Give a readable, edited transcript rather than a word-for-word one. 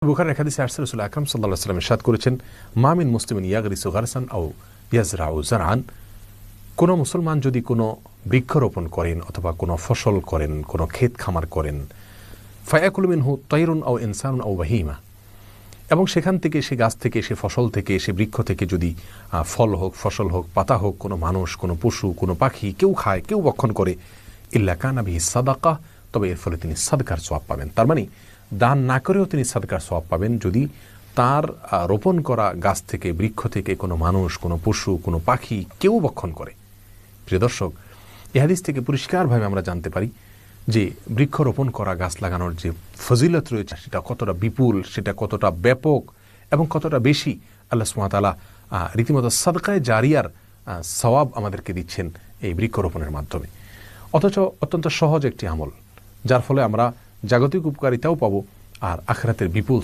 বুখারীর হাদিসে আসছে রাসূল আকরাম সাল্লাল্লাহু আলাইহি ওয়াসাল্লাম ইরশাদ করেছেন, মা মিন মুসলিমিন ইয়াগরিসু গারসান আও ইয়াজরাউ জারআন, কোন মুসলমান যদি কোনো বৃক্ষরোপণ করেন অথবা কোনো ফসল করেন, কোনো ক্ষেত খামার করেন, ফায়াকুলু মিনহু তায়রুন আও ইনসানুন আও বাহিমা, এবং সেখান থেকে, সে গাছ থেকে, সে ফসল থেকে, সে বৃক্ষ থেকে যদি ফল হোক, ফসল হোক, পাতা হোক, কোনো মানুষ, কোনো পশু, কোনো পাখি কেউ খায়, কেউ ভক্ষণ করে, ইল্লা কানা বিহি সাদাকা, তবে এর ফলে তিনি সাদকার সওয়াব পাবেন। তার মানে দান না করেও তিনি সাদকার সওয়াব পাবেন যদি তার রোপণ করা গাছ থেকে, বৃক্ষ থেকে কোনো মানুষ, কোনো পশু, কোনো পাখি কেউ ভক্ষণ করে। প্রিয় দর্শক, এই হাদিস থেকে পরিষ্কারভাবে আমরা জানতে পারি যে বৃক্ষরোপণ করা, গাছ লাগানোর যে ফজিলত রয়েছে সেটা কতটা বিপুল, সেটা কতটা ব্যাপক এবং কতটা বেশি। আল্লাহ সুবহানাহু ওয়া তাআলা রীতিমতো সাদকায়ে জারিয়ার সওয়াব আমাদেরকে দিচ্ছেন এই বৃক্ষরোপণের মাধ্যমে। অথচ অত্যন্ত সহজ একটি আমল, যার ফলে আমরা জাগতিক উপকারিতাও পাবো আর আখিরাতের বিপুল